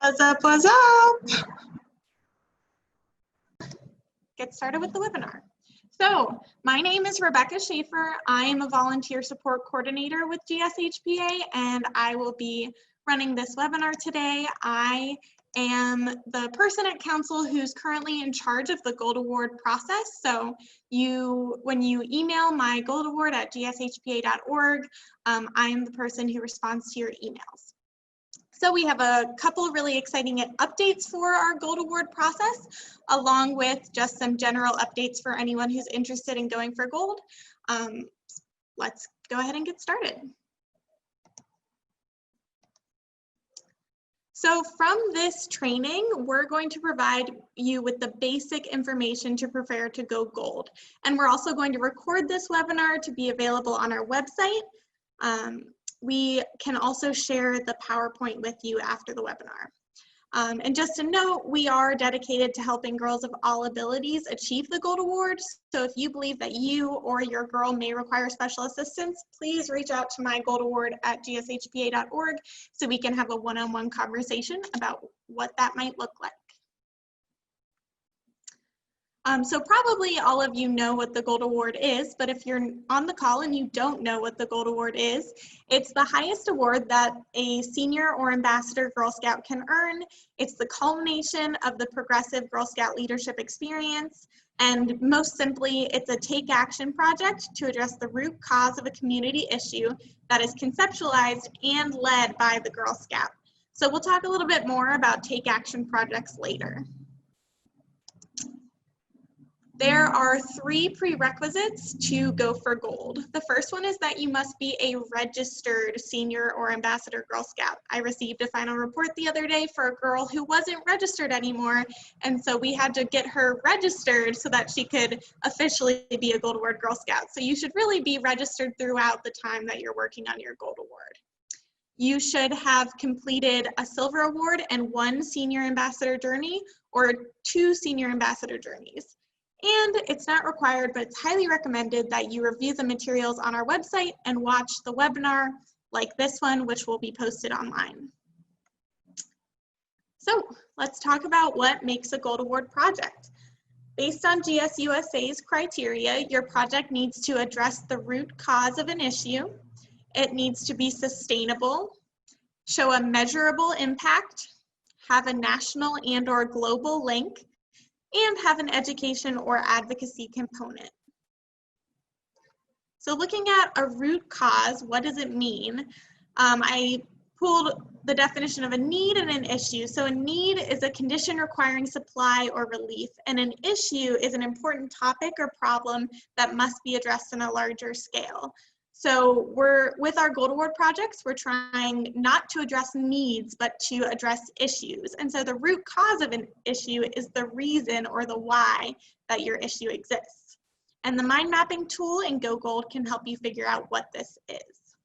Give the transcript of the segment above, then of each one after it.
What's up, what's up? Get started with the webinar. So my name is Rebecca Schaefer. I am a volunteer support coordinator with GSHPA, and I will be running this webinar today. I am the person at council who's currently in charge of the Gold Award process. So when you email my Gold Award at gshpa.org, I am the person who responds to your emails. So we have a couple really exciting updates for our Gold Award process, along with just some general updates for anyone who's interested in going for gold. Let's go ahead and get started. So from this training, we're going to provide you with the basic information to prepare to go gold. And we're also going to record this webinar to be available on our website. We can also share the PowerPoint with you after the webinar. And just a note, we are dedicated to helping girls of all abilities achieve the Gold Award. So if you believe that you or your girl may require special assistance, please reach out to my Gold Award at gshpa.org so we can have a one-on-one conversation about what that might look like. So probably all of you know what the Gold Award is, but if you're on the call and you don't know what the Gold Award is, it's the highest award that a senior or ambassador Girl Scout can earn. It's the culmination of the progressive Girl Scout leadership experience. And most simply, it's a take action project to address the root cause of a community issue that is conceptualized and led by the Girl Scout. So we'll talk a little bit more about take action projects later. There are 3 prerequisites to go for gold. The first one is that you must be a registered senior or ambassador Girl Scout. I received a final report the other day for a girl who wasn't registered anymore, and so we had to get her registered so that she could officially be a Gold Award Girl Scout. So you should really be registered throughout the time that you're working on your Gold Award. You should have completed a Silver Award and 1 senior ambassador journey or 2 senior ambassador journeys. And it's not required, but it's highly recommended that you review the materials on our website and watch the webinar like this one, which will be posted online. So let's talk about what makes a Gold Award project. Based on GSUSA's criteria, your project needs to address the root cause of an issue. It needs to be sustainable, show a measurable impact, have a national and/or global link, and have an education or advocacy component. So looking at a root cause, what does it mean? I pulled the definition of a need and an issue. So a need is a condition requiring supply or relief, and an issue is an important topic or problem that must be addressed on a larger scale. So with our Gold Award projects, we're trying not to address needs, but to address issues. And so the root cause of an issue is the reason or the why that your issue exists. And the mind mapping tool in Go Gold can help you figure out what this is.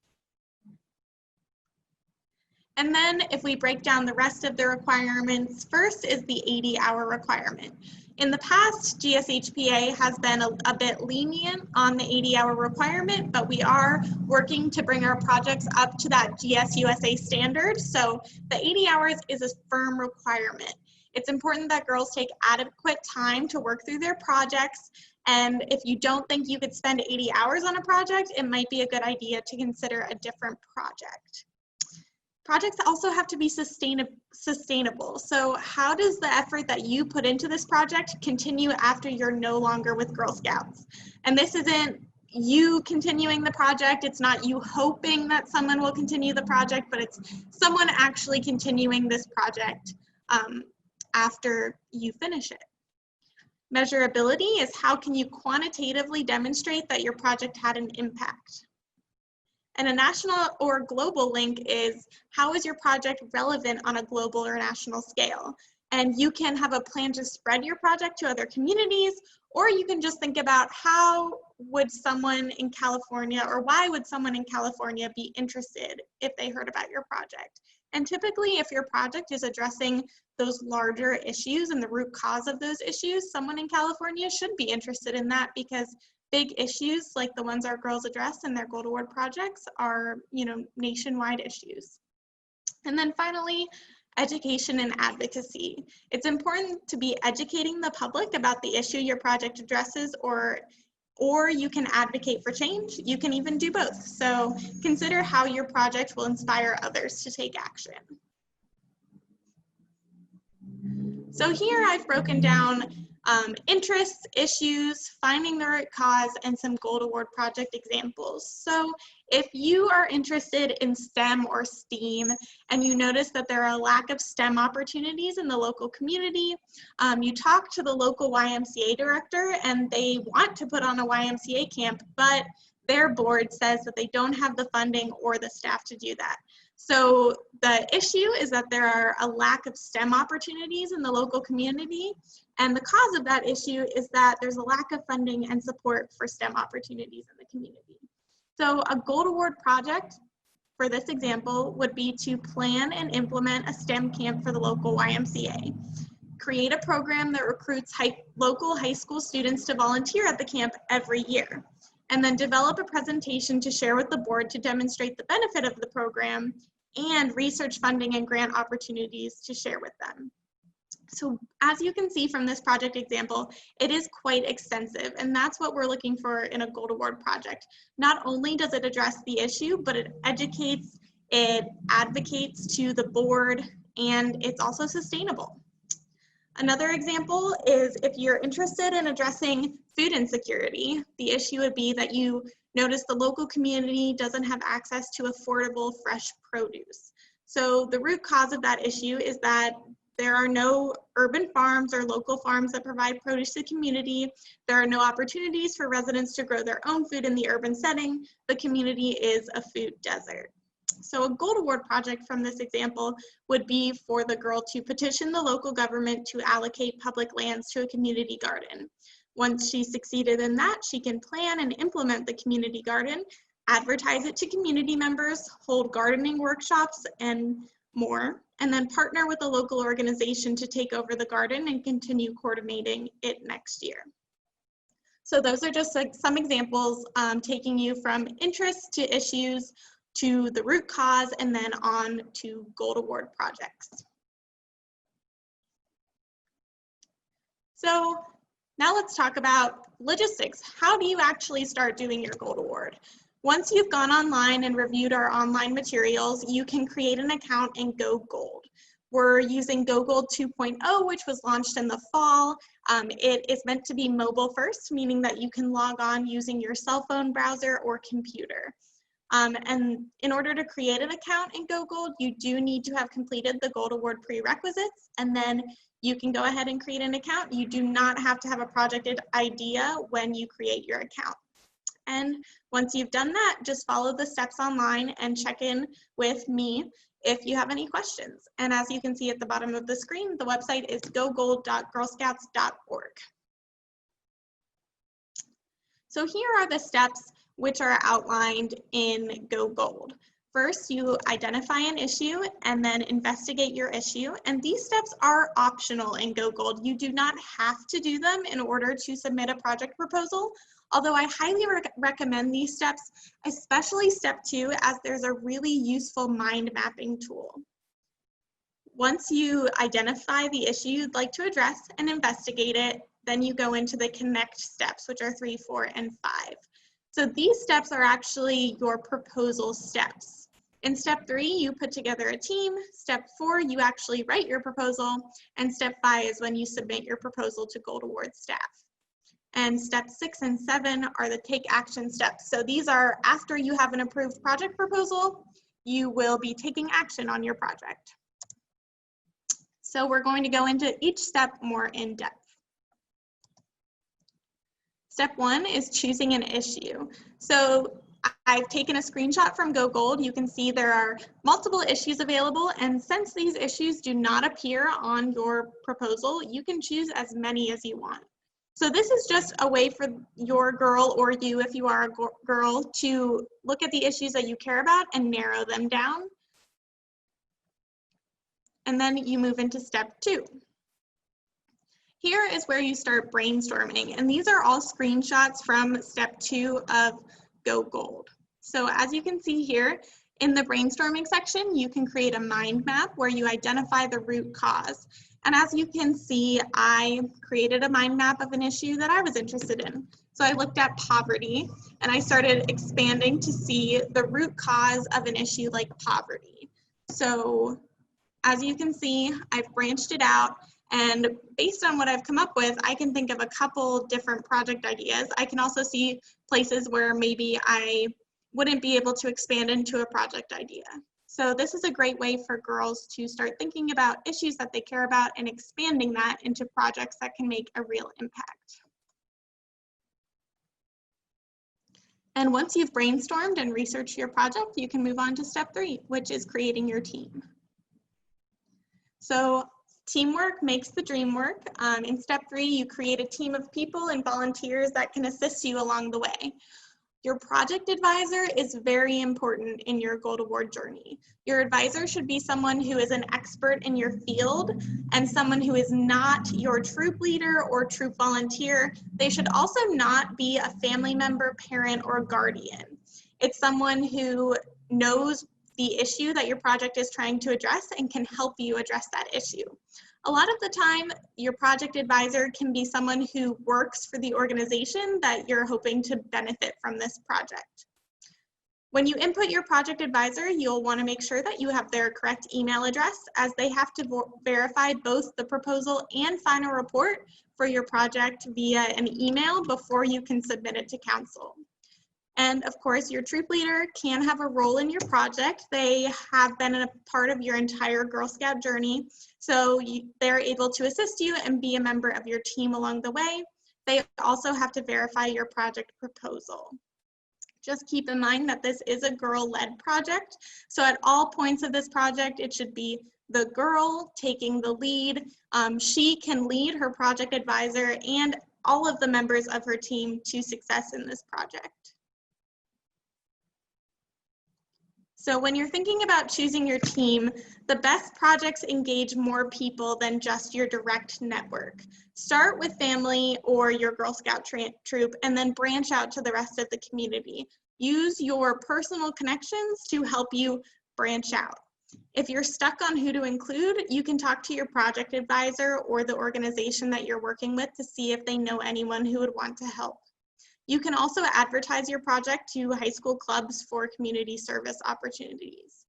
And then if we break down the rest of the requirements, first is the 80-hour requirement. In the past, GSHPA has been a bit lenient on the 80-hour requirement, but we are working to bring our projects up to that GSUSA standard. So the 80 hours is a firm requirement. It's important that girls take adequate time to work through their projects. And if you don't think you could spend 80 hours on a project, it might be a good idea to consider a different project. Projects also have to be sustainable. So how does the effort that you put into this project continue after you're no longer with Girl Scouts? And this isn't you continuing the project, it's not you hoping that someone will continue the project, but it's someone actually continuing this project after you finish it. Measurability is how can you quantitatively demonstrate that your project had an impact. And a national or global link is how is your project relevant on a global or national scale? And you can have a plan to spread your project to other communities, or you can just think about how would someone in California, or why would someone in California be interested if they heard about your project? And typically, if your project is addressing those larger issues and the root cause of those issues, someone in California should be interested in that, because big issues like the ones our girls address in their Gold Award projects are, nationwide issues. And then finally, education and advocacy. It's important to be educating the public about the issue your project addresses, or you can advocate for change. You can even do both. So consider how your project will inspire others to take action. So here I've broken down interests, issues, finding the root cause, and some Gold Award project examples. So if you are interested in STEM or STEAM and you notice that there are a lack of STEM opportunities in the local community, you talk to the local YMCA director and they want to put on a YMCA camp, but their board says that they don't have the funding or the staff to do that. So the issue is that there are a lack of STEM opportunities in the local community, and the cause of that issue is that there's a lack of funding and support for STEM opportunities in the community. So a Gold Award project for this example would be to plan and implement a STEM camp for the local YMCA. Create a program that recruits local high school students to volunteer at the camp every year. And then develop a presentation to share with the board to demonstrate the benefit of the program, and research funding and grant opportunities to share with them. So as you can see from this project example, it is quite extensive, and that's what we're looking for in a Gold Award project. Not only does it address the issue, but it educates, it advocates to the board, and it's also sustainable. Another example is if you're interested in addressing food insecurity, the issue would be that you notice the local community doesn't have access to affordable fresh produce. So the root cause of that issue is that there are no urban farms or local farms that provide produce to the community. There are no opportunities for residents to grow their own food in the urban setting. The community is a food desert. So a Gold Award project from this example would be for the girl to petition the local government to allocate public lands to a community garden. Once she succeeded in that, she can plan and implement the community garden, advertise it to community members, hold gardening workshops and more, and then partner with a local organization to take over the garden and continue coordinating it next year. So those are just like some examples taking you from interests to issues to the root cause, and then on to Gold Award projects. So now let's talk about logistics. How do you actually start doing your Gold Award? Once you've gone online and reviewed our online materials, you can create an account and go Gold. We're using Go Gold 2.0, which was launched in the fall. It is meant to be mobile first, meaning that you can log on using your cell phone browser or computer. And in order to create an account in Go Gold, you do need to have completed the Gold Award prerequisites, and then you can go ahead and create an account. You do not have to have a project idea when you create your account. And once you've done that, just follow the steps online and check in with me if you have any questions. And as you can see at the bottom of the screen, the website is gogold.girlscouts.org. So here are the steps which are outlined in Go Gold. First, you identify an issue and then investigate your issue. And these steps are optional in Go Gold. You do not have to do them in order to submit a project proposal, although I highly recommend these steps, especially step 2, as there's a really useful mind mapping tool. Once you identify the issue you'd like to address and investigate it, then you go into the connect steps, which are 3, 4, and 5. So these steps are actually your proposal steps. In step 3, you put together a team. Step 4, you actually write your proposal. And step 5 is when you submit your proposal to Gold Award staff. And step 6 and 7 are the take action steps. So these are after you have an approved project proposal, you will be taking action on your project. So we're going to go into each step more in depth. Step 1 is choosing an issue. So I've taken a screenshot from Go Gold. You can see there are multiple issues available, and since these issues do not appear on your proposal, you can choose as many as you want. So this is just a way for your girl, or you if you are a girl, to look at the issues that you care about and narrow them down. And then you move into step 2. Here is where you start brainstorming, and these are all screenshots from step 2 of Go Gold. So as you can see here, In the brainstorming section, you can create a mind map where you identify the root cause. And as you can see, I created a mind map of an issue that I was interested in. So I looked at poverty and I started expanding to see the root cause of an issue like poverty. So as you can see, I've branched it out, and based on what I've come up with, I can think of a couple different project ideas. I can also see places where maybe I wouldn't be able to expand into a project idea. So this is a great way for girls to start thinking about issues that they care about and expanding that into projects that can make a real impact. And once you've brainstormed and researched your project, you can move on to step 3, which is creating your team. So teamwork makes the dream work. In step 3, you create a team of people and volunteers that can assist you along the way. Your project advisor is very important in your goal toward journey. Your advisor should be someone who is an expert in your field and someone who is not your troop leader or troop volunteer. They should also not be a family member, parent, or guardian. It's someone who knows the issue that your project is trying to address and can help you address that issue. A lot of the time, your project advisor can be someone who works for the organization that you're hoping to benefit from this project. When you input your project advisor, you'll want to make sure that you have their correct email address, as they have to verify both the proposal and final report for your project via an email before you can submit it to council. And of course, your troop leader can have a role in your project. They have been a part of your entire Girl Scout journey, so they're able to assist you and be a member of your team along the way. They also have to verify your project proposal. Just keep in mind that this is a girl-led project, so at all points of this project, it should be the girl taking the lead. She can lead her project advisor and all of the members of her team to success in this project. So when you're thinking about choosing your team, the best projects engage more people than just your direct network. Start with family or your Girl Scout troop and then branch out to the rest of the community. Use your personal connections to help you branch out. If you're stuck on who to include, you can talk to your project advisor or the organization that you're working with to see if they know anyone who would want to help. You can also advertise your project to high school clubs for community service opportunities.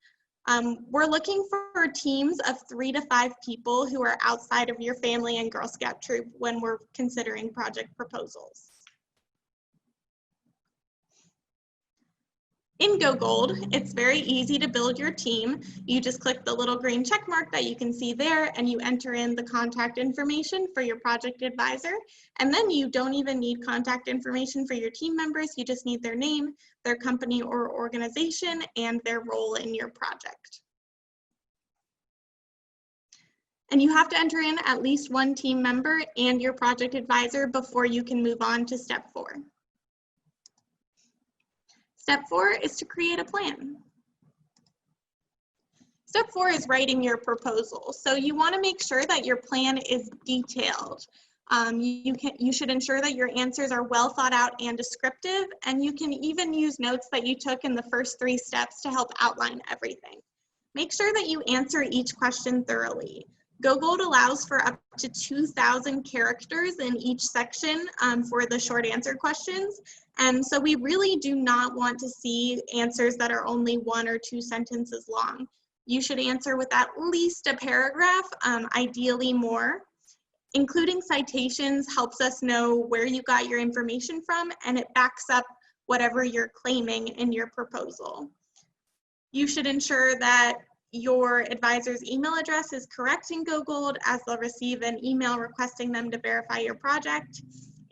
We're looking for teams of 3 to 5 people who are outside of your family and Girl Scout troop when we're considering project proposals. In Go Gold, it's very easy to build your team. You just click the little green check mark that you can see there and you enter in the contact information for your project advisor. And then you don't even need contact information for your team members. You just need their name, their company or organization, and their role in your project. And you have to enter in at least 1 team member and your project advisor before you can move on to step 4. Step 4 is to create a plan. Step 4 is writing your proposal. So you want to make sure that your plan is detailed. You should ensure that your answers are well thought out and descriptive, and you can even use notes that you took in the first 3 steps to help outline everything. Make sure that you answer each question thoroughly. Go Gold allows for up to 2,000 characters in each section for the short answer questions. And so we really do not want to see answers that are only 1 or 2 sentences long. You should answer with at least a paragraph, ideally more. Including citations helps us know where you got your information from, and it backs up whatever you're claiming in your proposal. You should ensure that your advisor's email address is correct in Go Gold, as they'll receive an email requesting them to verify your project.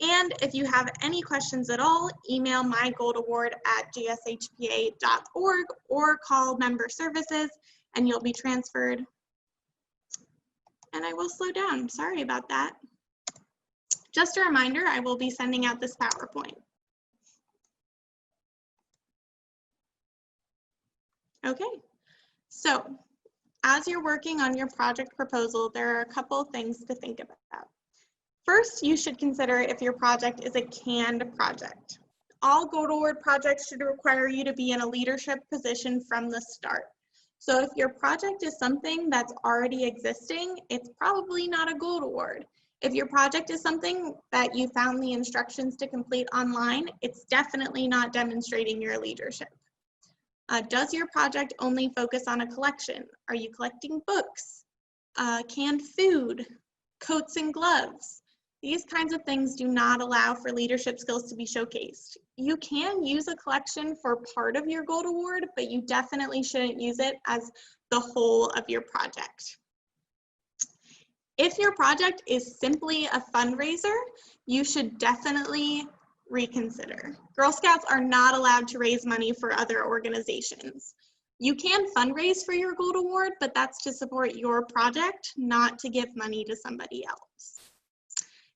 And if you have any questions at all, email mygoldaward@gshpa.org or call member services and you'll be transferred. And I will slow down, sorry about that. Just a reminder, I will be sending out this PowerPoint. Okay, so as you're working on your project proposal, there are a couple things to think about. First, you should consider if your project is a canned project. all Gold Award projects should require you to be in a leadership position from the start. So if your project is something that's already existing, it's probably not a Gold Award. If your project is something that you found the instructions to complete online, it's definitely not demonstrating your leadership. Does your project only focus on a collection? Are you collecting books, canned food, coats and gloves? These kinds of things do not allow for leadership skills to be showcased. You can use a collection for part of your Gold Award, but you definitely shouldn't use it as the whole of your project. If your project is simply a fundraiser, you should definitely reconsider. Girl Scouts are not allowed to raise money for other organizations. You can fundraise for your Gold Award, but that's to support your project, not to give money to somebody else.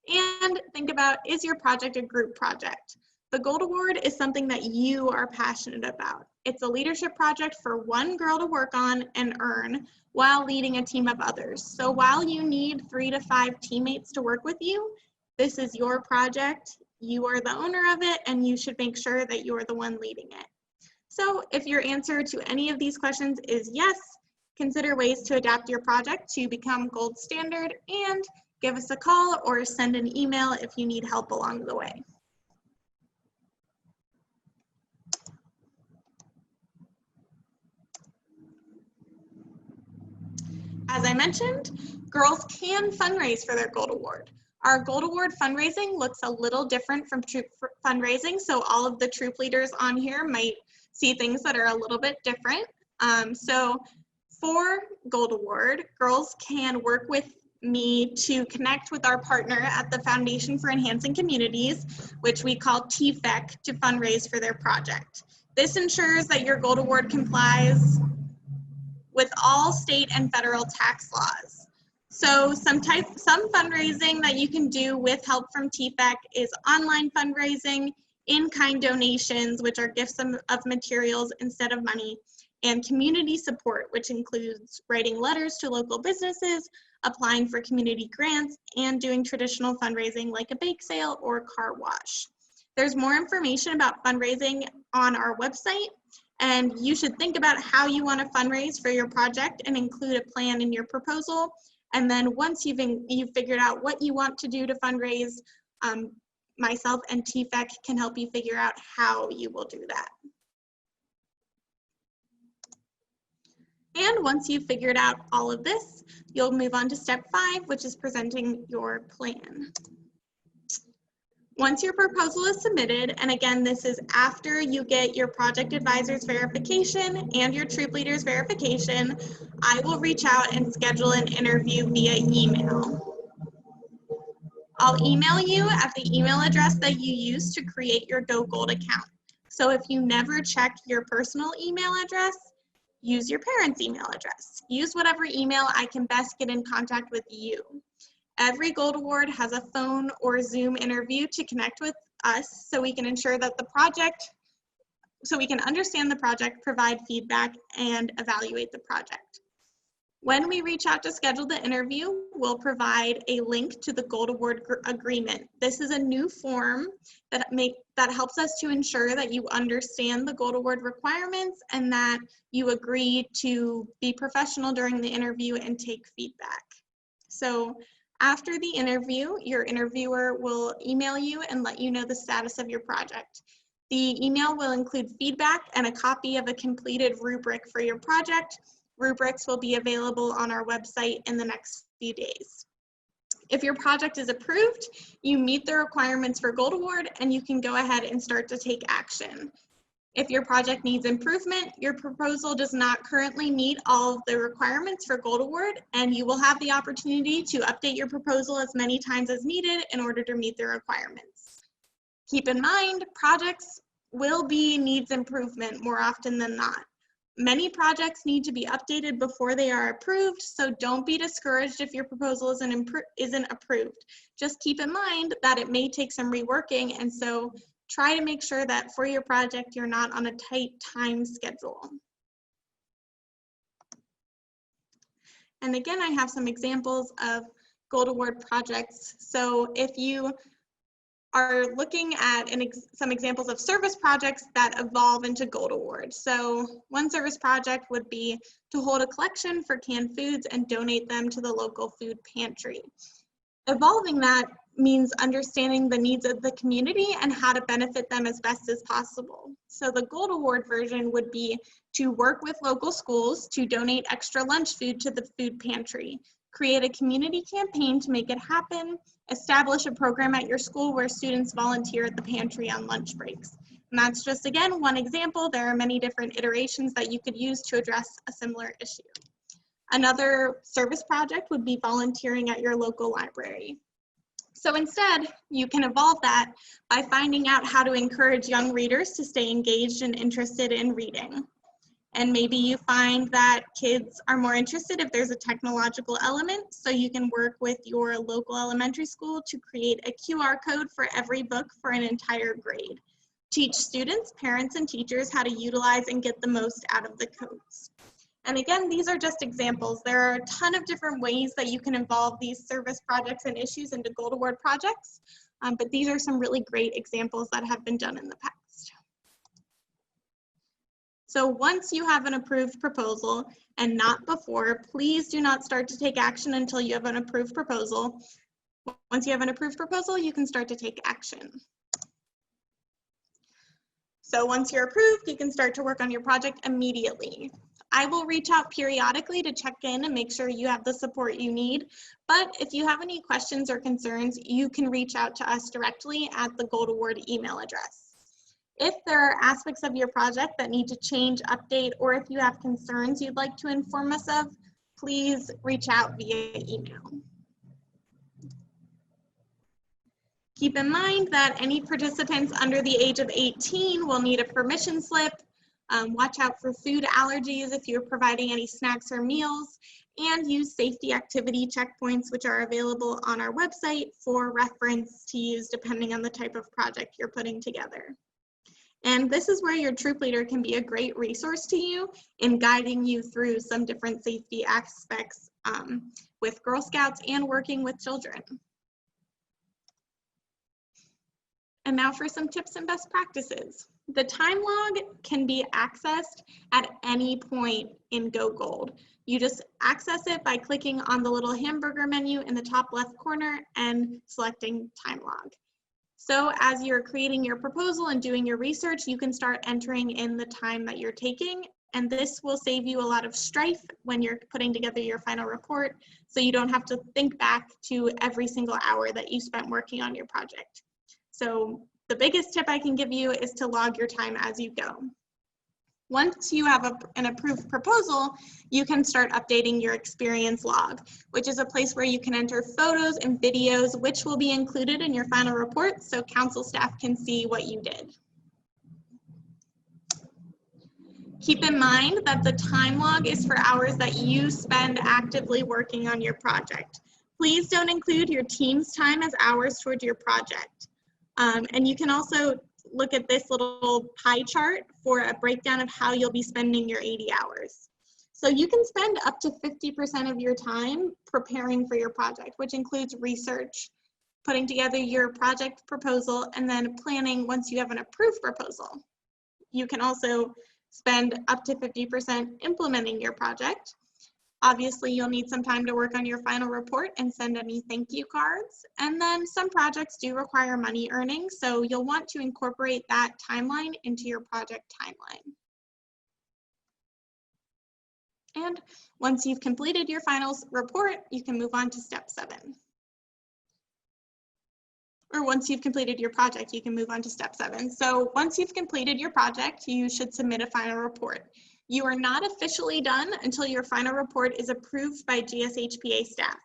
And think about, is your project a group project? The Gold Award is something that you are passionate about. It's a leadership project for one girl to work on and earn while leading a team of others. So while you need 3 to 5 teammates to work with you, this is your project. You are the owner of it, and you should make sure that you're the one leading it. So if your answer to any of these questions is yes, consider ways to adapt your project to become gold standard, and give us a call or send an email if you need help along the way. As I mentioned, girls can fundraise for their Gold Award. Our Gold Award fundraising looks a little different from troop fundraising, so all of the troop leaders on here might see things that are a little bit different. So for Gold Award, girls can work with me to connect with our partner at the Foundation for Enhancing Communities, which we call TFEC, to fundraise for their project. This ensures that your Gold Award complies with all state and federal tax laws. So some fundraising that you can do with help from TFEC is online fundraising, in-kind donations, which are gifts of materials instead of money, and community support, which includes writing letters to local businesses, applying for community grants, and doing traditional fundraising like a bake sale or car wash. There's more information about fundraising on our website, and you should think about how you want to fundraise for your project and include a plan in your proposal. And then once you've figured out what you want to do to fundraise, myself and TFEC can help you figure out how you will do that. And once you've figured out all of this, you'll move on to step 5, which is presenting your plan. Once your proposal is submitted, and again, this is after you get your project advisor's verification and your troop leader's verification, I will reach out and schedule an interview via email. I'll email you at the email address that you use to create your Go Gold account. So if you never check your personal email address, use your parents' email address. Use whatever email I can best get in contact with you. Every Gold Award has a phone or Zoom interview to connect with us so we can ensure that we can understand the project, provide feedback, and evaluate the project. When we reach out to schedule the interview, we'll provide a link to the Gold Award agreement. This is a new form that helps us to ensure that you understand the Gold Award requirements and that you agree to be professional during the interview and take feedback. So after the interview, your interviewer will email you and let you know the status of your project. The email will include feedback and a copy of a completed rubric for your project. Rubrics will be available on our website in the next few days. If your project is approved, you meet the requirements for Gold Award and you can go ahead and start to take action. If your project needs improvement, your proposal does not currently meet all of the requirements for Gold Award, and you will have the opportunity to update your proposal as many times as needed in order to meet the requirements. Keep in mind, projects will be needs improvement more often than not. Many projects need to be updated before they are approved, so don't be discouraged if your proposal isn't approved. Just keep in mind that it may take some reworking, and so try to make sure that for your project, you're not on a tight time schedule. And again, I have some examples of Gold Award projects. So if you are looking at some examples of service projects that evolve into gold awards. So one service project would be to hold a collection for canned foods and donate them to the local food pantry. Evolving that means understanding the needs of the community and how to benefit them as best as possible. So the gold award version would be to work with local schools to donate extra lunch food to the food pantry, create a community campaign to make it happen, establish a program at your school where students volunteer at the pantry on lunch breaks. And that's just, again, one example. There are many different iterations that you could use to address a similar issue. Another service project would be volunteering at your local library. So instead, you can evolve that by finding out how to encourage young readers to stay engaged and interested in reading. And maybe you find that kids are more interested if there's a technological element, so you can work with your local elementary school to create a QR code for every book for an entire grade. Teach students, parents, and teachers how to utilize and get the most out of the codes. And again, these are just examples. There are a ton of different ways that you can involve these service projects and issues into Gold Award projects, but these are some really great examples that have been done in the past. So once you have an approved proposal and not before, please do not start to take action until you have an approved proposal. Once you have an approved proposal, you can start to take action. So once you're approved, you can start to work on your project immediately. I will reach out periodically to check in and make sure you have the support you need. But if you have any questions or concerns, you can reach out to us directly at the Gold Award email address. If there are aspects of your project that need to change, update, or if you have concerns you'd like to inform us of, please reach out via email. Keep in mind that any participants under the age of 18 will need a permission slip. Watch out for food allergies if you're providing any snacks or meals, and use safety activity checkpoints, which are available on our website for reference to use depending on the type of project you're putting together. And this is where your troop leader can be a great resource to you in guiding you through some different safety aspects with Girl Scouts and working with children. And now for some tips and best practices. The time log can be accessed at any point in Go Gold. You just access it by clicking on the little hamburger menu in the top left corner and selecting time log. So as you're creating your proposal and doing your research, you can start entering in the time that you're taking, and this will save you a lot of strife when you're putting together your final report, so you don't have to think back to every single hour that you spent working on your project. So the biggest tip I can give you is to log your time as you go. Once you have an approved proposal, you can start updating your experience log, which is a place where you can enter photos and videos, which will be included in your final report so council staff can see what you did. Keep in mind that the time log is for hours that you spend actively working on your project. Please don't include your team's time as hours toward your project. And you can also look at this little pie chart for a breakdown of how you'll be spending your 80 hours. So you can spend up to 50% of your time preparing for your project, which includes research, putting together your project proposal, and then planning once you have an approved proposal. You can also spend up to 50% implementing your project. Obviously, you'll need some time to work on your final report and send any thank you cards. And then some projects do require money earning, so you'll want to incorporate that timeline into your project timeline. And once you've completed your final report, you can move on to step 7. Or once you've completed your project, you can move on to step 7. So once you've completed your project, you should submit a final report. You are not officially done until your final report is approved by GSHPA staff.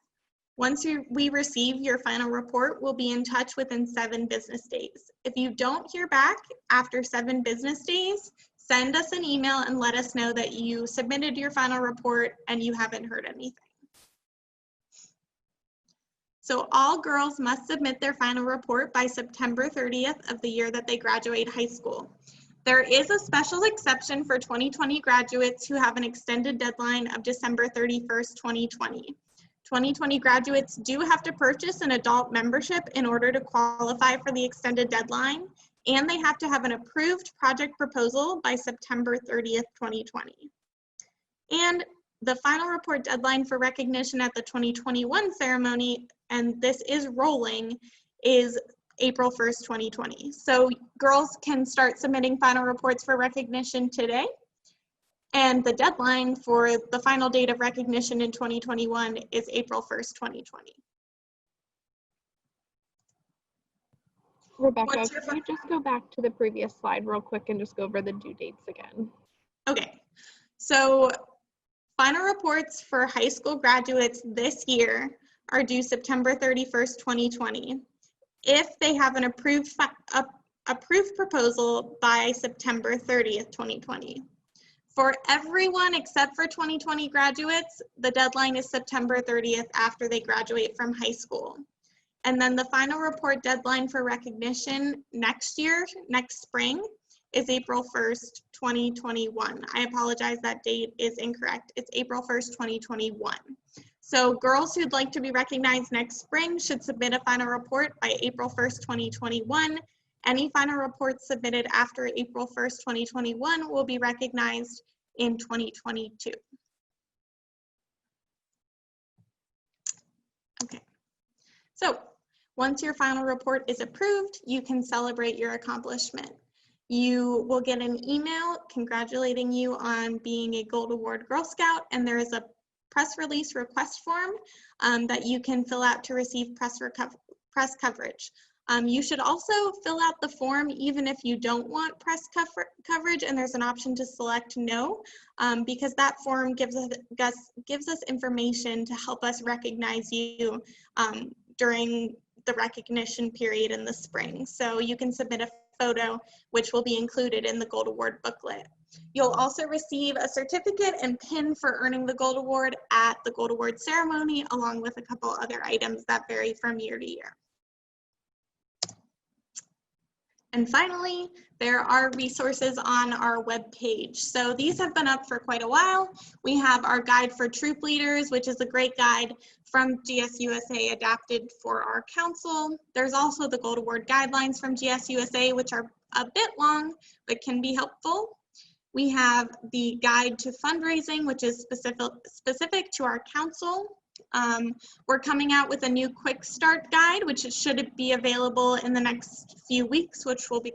Once we receive your final report, we'll be in touch within 7 business days. If you don't hear back after 7 business days, send us an email and let us know that you submitted your final report and you haven't heard anything. So all girls must submit their final report by September 30th of the year that they graduate high school. There is a special exception for 2020 graduates who have an extended deadline of December 31st, 2020. 2020 graduates do have to purchase an adult membership in order to qualify for the extended deadline, and they have to have an approved project proposal by September 30th, 2020. And the final report deadline for recognition at the 2021 ceremony, and this is rolling, is April 1st, 2020. So girls can start submitting final reports for recognition today. And the deadline for the final date of recognition in 2021 is April 1st, 2020. Rebecca, could you just go back to the previous slide real quick and just go over the due dates again? Okay, so final reports for high school graduates this year are due September 31st, 2020. If they have an approved proposal by September 30th, 2020. For everyone except for 2020 graduates, the deadline is September 30th after they graduate from high school. And then the final report deadline for recognition next year, next spring, is April 1st, 2021. I apologize, that date is incorrect. It's April 1st, 2021. So girls who'd like to be recognized next spring should submit a final report by April 1st, 2021. Any final reports submitted after April 1st, 2021 will be recognized in 2022. Okay, so once your final report is approved, you can celebrate your accomplishment. You will get an email congratulating you on being a Gold Award Girl Scout, and there is a press release request form that you can fill out to receive press coverage. You should also fill out the form even if you don't want press coverage, and there's an option to select no, because that form gives us information to help us recognize you during the recognition period in the spring. So you can submit a photo, which will be included in the Gold Award booklet. You'll also receive a certificate and pin for earning the Gold Award at the Gold Award ceremony, along with a couple other items that vary from year to year. And finally, there are resources on our webpage. So these have been up for quite a while. We have our guide for troop leaders, which is a great guide from GSUSA adapted for our council. There's also the Gold Award guidelines from GSUSA, which are a bit long, but can be helpful. We have the guide to fundraising, which is specific to our council. We're coming out with a new quick start guide, which should be available in the next few weeks, which will be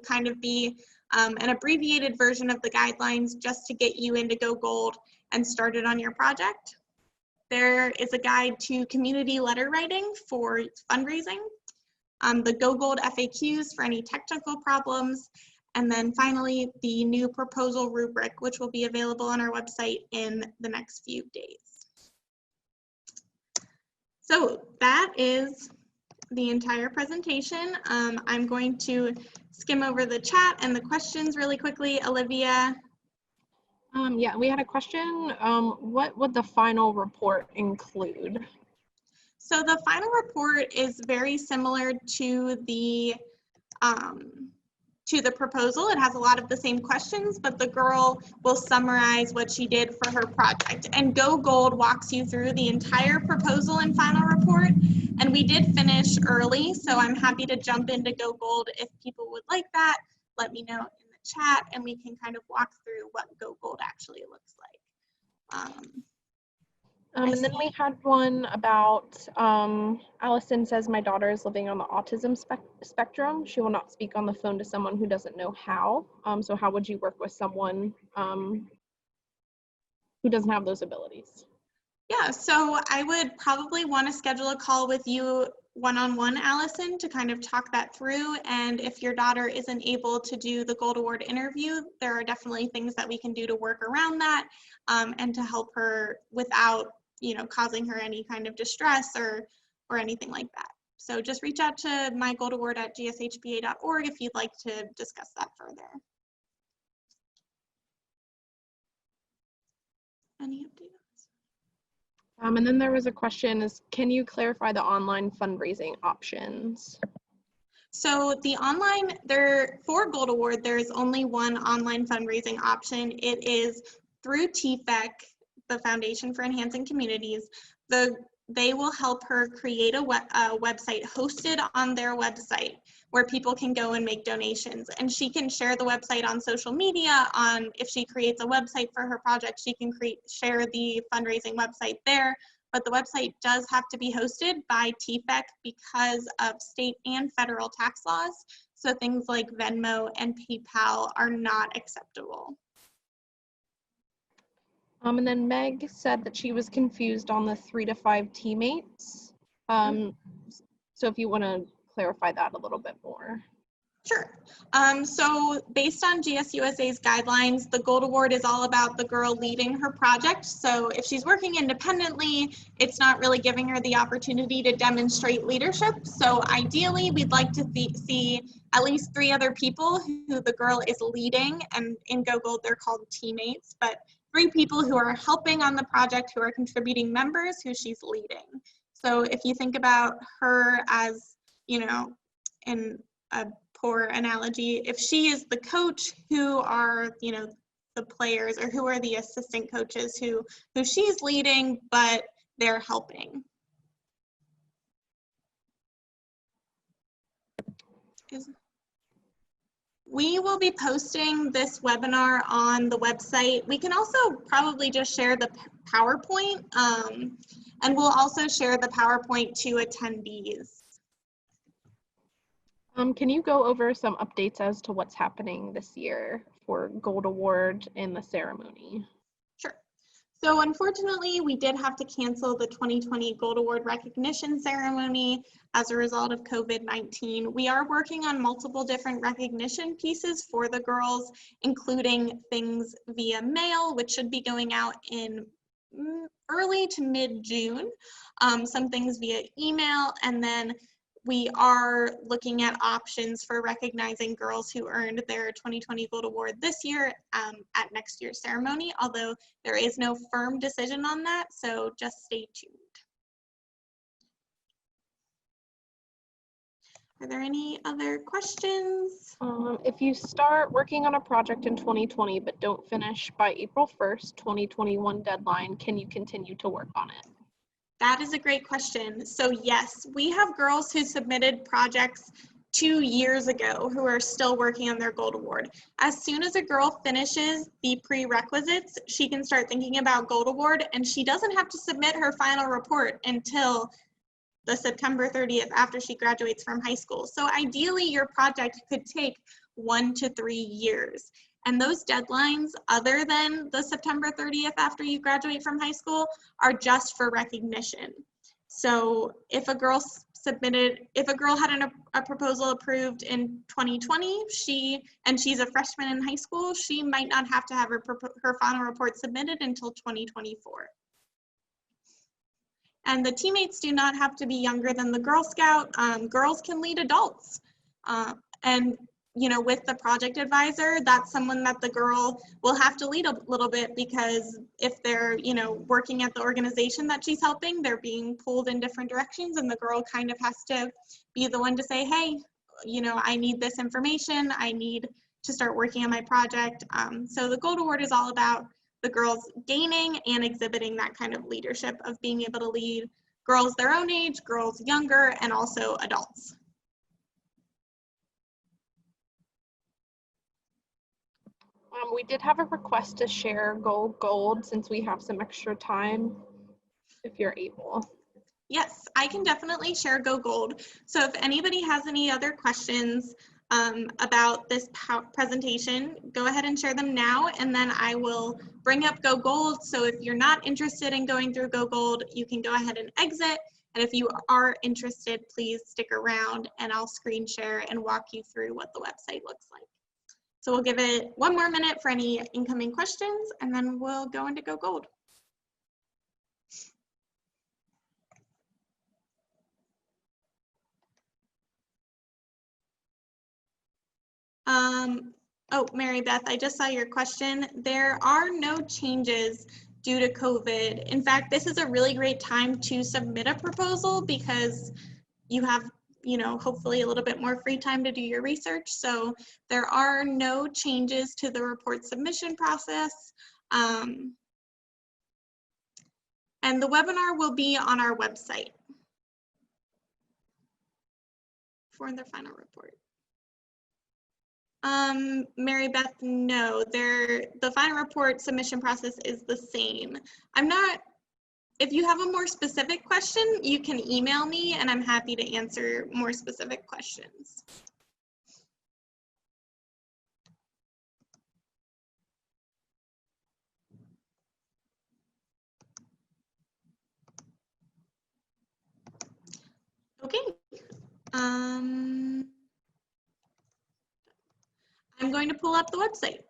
an abbreviated version of the guidelines just to get you into Go Gold and started on your project. There is a guide to community letter writing for fundraising, the Go Gold FAQs for any technical problems, and then finally the new proposal rubric, which will be available on our website in the next few days. So that is the entire presentation. I'm going to skim over the chat and the questions really quickly. Olivia. Yeah, we had a question. What would the final report include? So the final report is very similar to the proposal. It has a lot of the same questions, but the girl will summarize what she did for her project. And Go Gold walks you through the entire proposal and final report. And we did finish early, so I'm happy to jump into Go Gold if people would like that. Let me know in the chat and we can kind of walk through what Go Gold actually looks like. And then we had one about, Allison says, my daughter is living on the autism spectrum. She will not speak on the phone to someone who doesn't know how. So how would you work with someone who doesn't have those abilities? Yeah, so I would probably want to schedule a call with you one-on-one, Allison, to kind of talk that through. And if your daughter isn't able to do the Gold Award interview, there are definitely things that we can do to work around that and to help her without, causing her any kind of distress or anything like that. So just reach out to mygoldaward@gshpa.org if you'd like to discuss that further. Any updates? And then there was a question is, can you clarify the online fundraising options? So the online, for Gold Award, there is only one online fundraising option. It is through TFEC, the Foundation for Enhancing Communities. The they will help her create a website hosted on their website where people can go and make donations. And she can share the website on social media. If she creates a website for her project, she can share the fundraising website there. But the website does have to be hosted by TFEC because of state and federal tax laws. So things like Venmo and PayPal are not acceptable. And then Meg said that she was confused on the 3 to 5 teammates. So if you want to clarify that a little bit more. Sure. So based on GSUSA's guidelines, the Gold Award is all about the girl leading her project. So if she's working independently, it's not really giving her the opportunity to demonstrate leadership. So ideally, we'd like to see at least 3 other people who the girl is leading, and in Go Gold, they're called teammates, but 3 people who are helping on the project, who are contributing members, who she's leading. So if you think about her as, you know, in a poor analogy, if she is the coach, who are, you know, the players, or who are the assistant coaches who she's leading, but they're helping. We will be posting this webinar on the website. We can also probably just share the PowerPoint, and we'll also share the PowerPoint to attendees. Can you go over some updates as to what's happening this year for Gold Award and the ceremony? Sure. So unfortunately, we did have to cancel the 2020 Gold Award recognition ceremony as a result of COVID-19. We are working on multiple different recognition pieces for the girls, including things via mail, which should be going out in early to mid-June, some things via email, and then we are looking at options for recognizing girls who earned their 2020 Gold Award this year at next year's ceremony, although there is no firm decision on that, so just stay tuned. Are there any other questions? If you start working on a project in 2020 but don't finish by April 1st, 2021 deadline, can you continue to work on it? That is a great question. So yes, we have girls who submitted projects 2 years ago who are still working on their Gold Award. As soon as a girl finishes the prerequisites, she can start thinking about Gold Award, and she doesn't have to submit her final report until the September 30th after she graduates from high school. So ideally, your project could take 1 to 3 years. And those deadlines, other than the September 30th after you graduate from high school, are just for recognition. So if a girl had a proposal approved in 2020, and she's a freshman in high school, she might not have to have her final report submitted until 2024. And the teammates do not have to be younger than the Girl Scout. Girls can lead adults. And you know, with the project advisor, that's someone that the girl will have to lead a little bit, because if they're, you know, working at the organization that she's helping, they're being pulled in different directions, and the girl kind of has to be the one to say, hey, you know, I need this information. I need to start working on my project. So the Gold Award is all about the girls gaining and exhibiting that kind of leadership of being able to lead girls their own age, girls younger, and also adults. We did have a request to share Go Gold since we have some extra time, if you're able. Yes, I can definitely share Go Gold. So if anybody has any other questions about this presentation, go ahead and share them now, and then I will bring up Go Gold. So if you're not interested in going through Go Gold, you can go ahead and exit. And if you are interested, please stick around, and I'll screen share and walk you through what the website looks like. So we'll give it 1 more minute for any incoming questions, and then we'll go into Go Gold. Oh, Mary Beth, I just saw your question. There are no changes due to COVID. In fact, this is a really great time to submit a proposal, because you have, you know, hopefully a little bit more free time to do your research. So there are no changes to the report submission process. And the webinar will be on our website for the final report. Mary Beth, no, the final report submission process is the same. If you have a more specific question, you can email me and I'm happy to answer more specific questions. Okay. I'm going to pull up the website.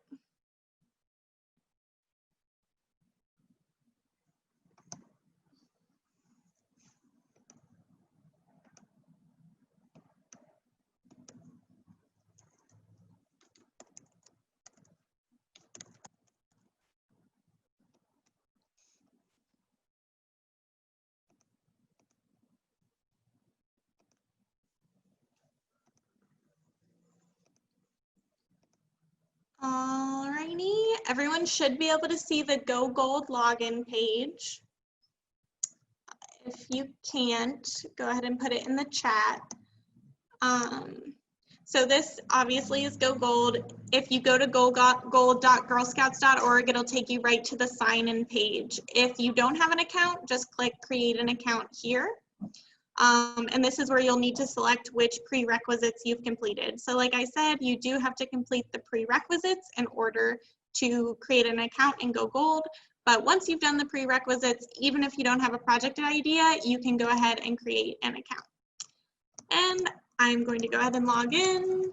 Alrighty, everyone should be able to see the Go Gold login page. If you can't, go ahead and put it in the chat. So this obviously is Go Gold. If you go to gold.girlscouts.org, it'll take you right to the sign-in page. If you don't have an account, just click create an account here. And this is where you'll need to select which prerequisites you've completed. So like I said, you do have to complete the prerequisites in order to create an account and Go Gold. But once you've done the prerequisites, even if you don't have a project idea, you can go ahead and create an account. And I'm going to go ahead and log in.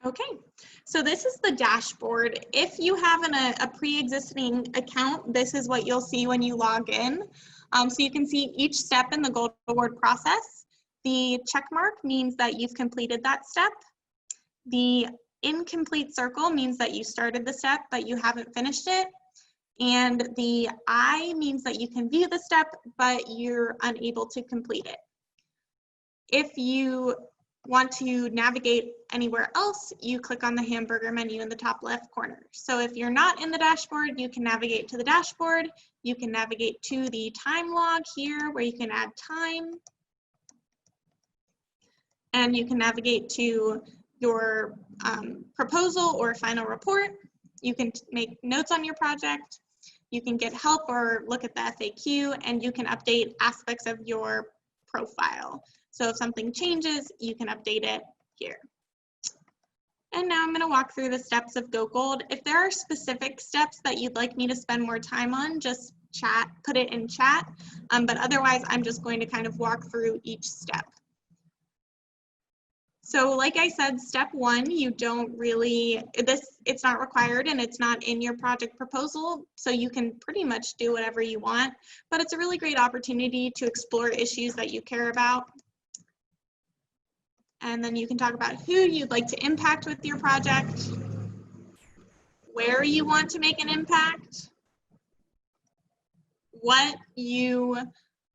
Okay, so this is the dashboard. If you have a pre-existing account, this is what you'll see when you log in. So you can see each step in the Gold Award process. The check mark means that you've completed that step. The incomplete circle means that you started the step, but you haven't finished it. And the I means that you can view the step, but you're unable to complete it. If you want to navigate anywhere else, you click on the hamburger menu in the top left corner. So if you're not in the dashboard, you can navigate to the dashboard. You can navigate to the time log here where you can add time. And you can navigate to your proposal or final report. You can make notes on your project. You can get help or look at the FAQ, and you can update aspects of your profile. So if something changes, you can update it here. And now I'm going to walk through the steps of Go Gold. If there are specific steps that you'd like me to spend more time on, just put it in chat. But otherwise, I'm just going to kind of walk through each step. So like I said, step one, you don't really, it's not required and it's not in your project proposal, so you can pretty much do whatever you want, but it's a really great opportunity to explore issues that you care about. And then you can talk about who you'd like to impact with your project, where you want to make an impact, what you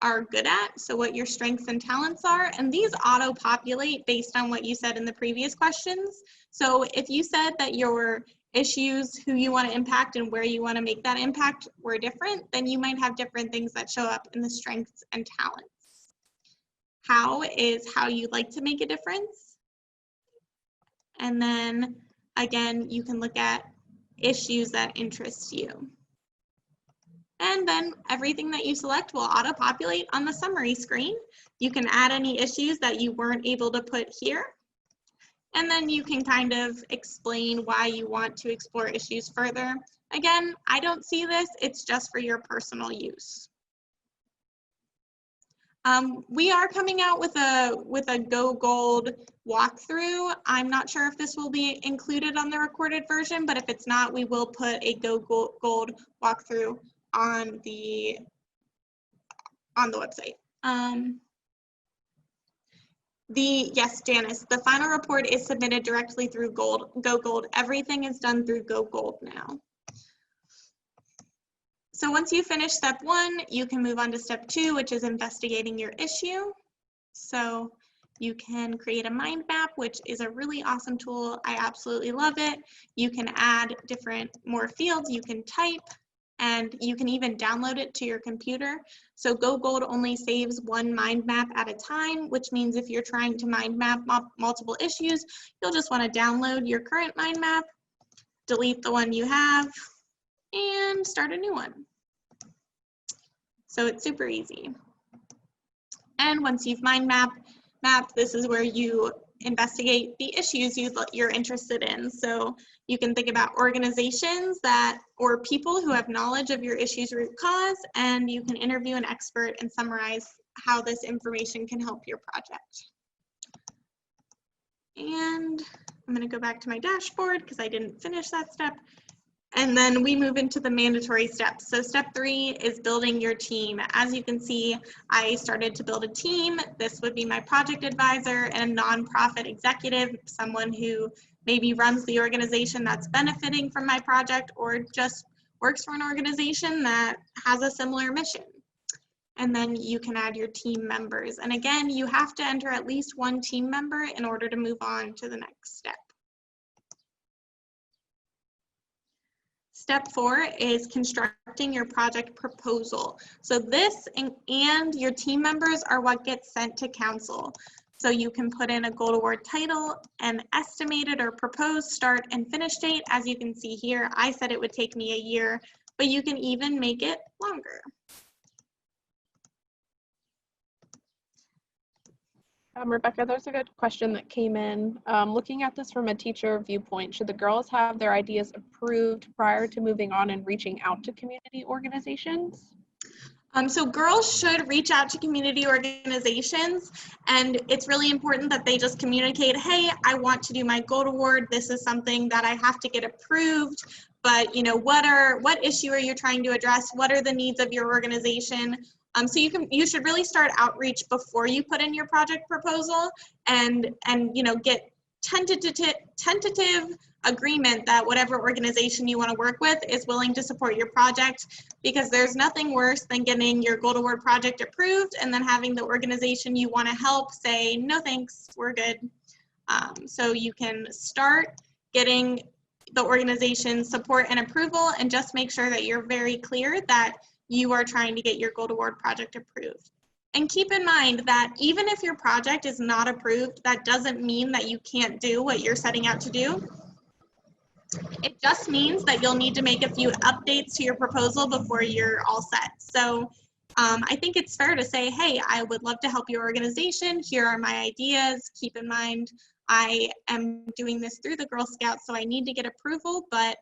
are good at, so what your strengths and talents are, and these auto-populate based on what you said in the previous questions. So if you said that your issues, who you want to impact and where you want to make that impact were different, then you might have different things that show up in the strengths and talents. How is how you'd like to make a difference. And then again, you can look at issues that interest you. And then everything that you select will auto-populate on the summary screen. You can add any issues that you weren't able to put here. And then you can kind of explain why you want to explore issues further. Again, I don't see this, it's just for your personal use. We are coming out with a Go Gold walkthrough. I'm not sure if this will be included on the recorded version, but if it's not, we will put a Go Gold walkthrough on the website. Yes, Janice, the final report is submitted directly through Go Gold. Everything is done through Go Gold now. So once you finish step one, you can move on to step two, which is investigating your issue. So You can create a mind map, which is a really awesome tool. I absolutely love it. You can add more fields, you can type, and you can even download it to your computer. So Go Gold only saves one mind map at a time, which means if you're trying to mind map multiple issues, you'll just want to download your current mind map, delete the one you have, and start a new one. So it's super easy. And once you've mind mapped, this is where you investigate the issues you're interested in. So you can think about organizations or people who have knowledge of your issue's root cause, and you can interview an expert and summarize how this information can help your project. And I'm going to go back to my dashboard because I didn't finish that step. And then we move into the mandatory steps. So step 3 is building your team. As you can see, I started to build a team. This would be my project advisor and a nonprofit executive, someone who maybe runs the organization that's benefiting from my project or just works for an organization that has a similar mission. And then you can add your team members. And again, you have to enter at least one team member in order to move on to the next step. Step 4 is constructing your project proposal. So this and your team members are what gets sent to council. So you can put in a goal award title, an estimated or proposed start and finish date. As you can see here, I said it would take me a year, but you can even make it longer. Rebecca, there's a good question that came in. Looking at this from a teacher viewpoint, should the girls have their ideas approved prior to moving on and reaching out to community organizations? So girls should reach out to community organizations, and it's really important that they just communicate, hey, I want to do my gold award. This is something that I have to get approved, but what issue are you trying to address? What are the needs of your organization? So you should really start outreach before you put in your project proposal and get tentative agreement that whatever organization you want to work with is willing to support your project, because there's nothing worse than getting your gold award project approved and then having the organization you want to help say, no thanks, we're good. So you can start getting the organization's support and approval, and just make sure that you're very clear that you are trying to get your gold award project approved. And keep in mind that even if your project is not approved, that doesn't mean that you can't do what you're setting out to do. It just means that you'll need to make a few updates to your proposal before you're all set. So I think it's fair to say, hey, I would love to help your organization. Here are my ideas. Keep in mind, I am doing this through the Girl Scouts, so I need to get approval, but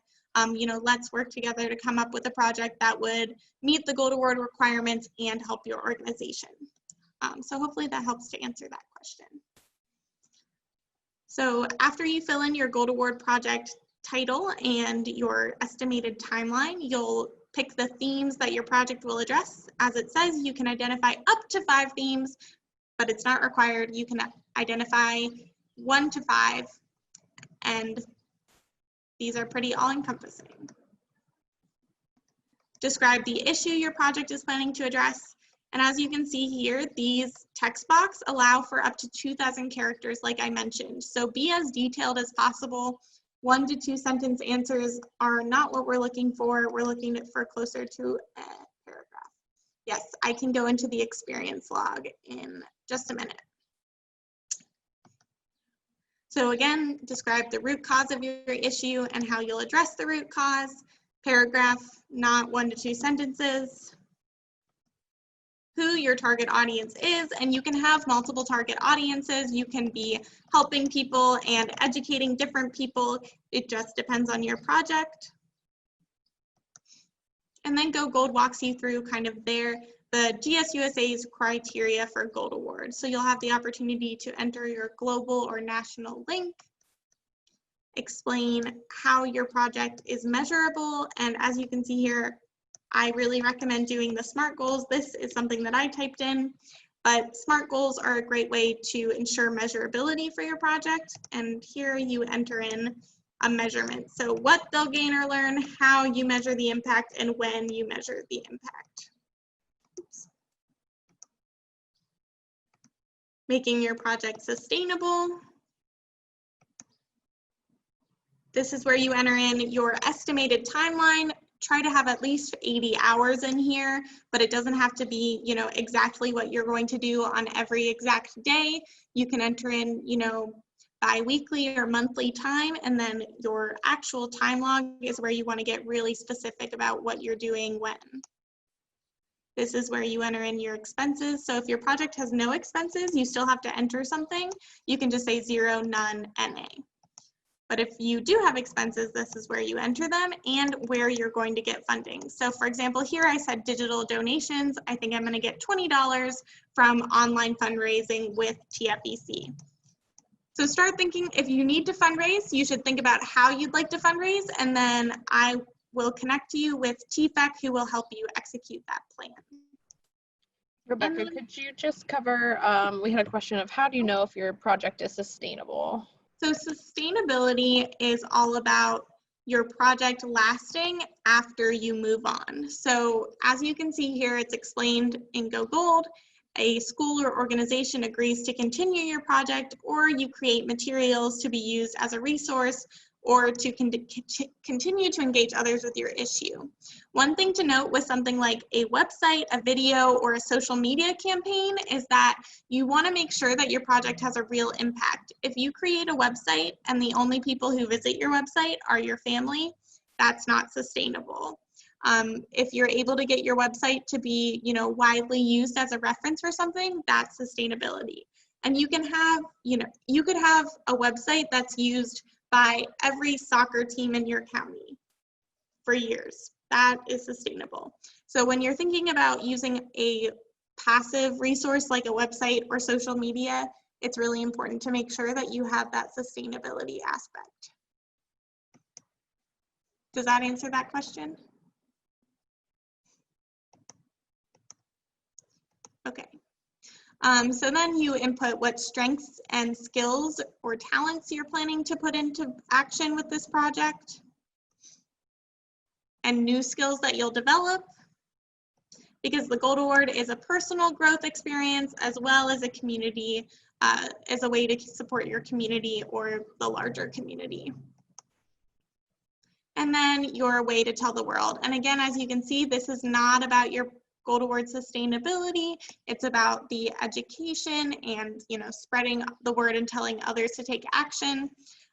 let's work together to come up with a project that would meet the gold award requirements and help your organization. So hopefully that helps to answer that question. So after you fill in your gold award project title and your estimated timeline, you'll pick the themes that your project will address. As it says, you can identify up to 5 themes, but it's not required. You can identify 1 to 5, and these are pretty all-encompassing. Describe the issue your project is planning to address. And as you can see here, these text boxes allow for up to 2,000 characters, like I mentioned. So be as detailed as possible. 1 to 2 sentence answers are not what we're looking for. We're looking for closer to a paragraph. Yes, I can go into the experience log in just a minute. So again, describe the root cause of your issue and how you'll address the root cause. Paragraph, not 1 to 2 sentences. Who your target audience is, and you can have multiple target audiences. You can be helping people and educating different people. It just depends on your project. And then Go Gold walks you through kind of the GSUSA's criteria for gold award. So you'll have the opportunity to enter your global or national link, explain how your project is measurable, and as you can see here, I really recommend doing the SMART goals. This is something that I typed in, but SMART goals are a great way to ensure measurability for your project. And here you enter in a measurement. So what they'll gain or learn, how you measure the impact, and when you measure the impact. Oops. making your project sustainable. This is where you enter in your estimated timeline. Try to have at least 80 hours in here, but it doesn't have to be, you know, exactly what you're going to do on every exact day. You can enter in, you know, bi-weekly or monthly time, and then your actual time log is where you want to get really specific about what you're doing when. This is where you enter in your expenses. So if your project has no expenses, you still have to enter something. You can just say 0, none, NA. But if you do have expenses, this is where you enter them and where you're going to get funding. So for example, here I said digital donations. I think I'm going to get $20 from online fundraising with TFEC. So start thinking, if you need to fundraise, you should think about how you'd like to fundraise, and then I will connect you with TFEC who will help you execute that plan. Rebecca, could you just cover, we had a question of how do you know if your project is sustainable? So sustainability is all about your project lasting after you move on. So as you can see here, it's explained in Go Gold. A school or organization agrees to continue your project, or you create materials to be used as a resource, or to continue to engage others with your issue. One thing to note with something like a website, a video, or a social media campaign is that you want to make sure that your project has a real impact. If you create a website and the only people who visit your website are your family, that's not sustainable. If you're able to get your website to be, you know, widely used as a reference for something, that's sustainability. And you can have, you know, you could have a website that's used by every soccer team in your county for years. That is sustainable. So when you're thinking about using a passive resource like a website or social media, it's really important to make sure that you have that sustainability aspect. Does that answer that question? Okay. So then you input what strengths and skills or talents you're planning to put into action with this project, and new skills that you'll develop, because the Gold Award is a personal growth experience as well as a community, as a way to support your community or the larger community. And then your way to tell the world. And again, as you can see, this is not about your Gold Award sustainability. It's about the education and, you know, spreading the word and telling others to take action.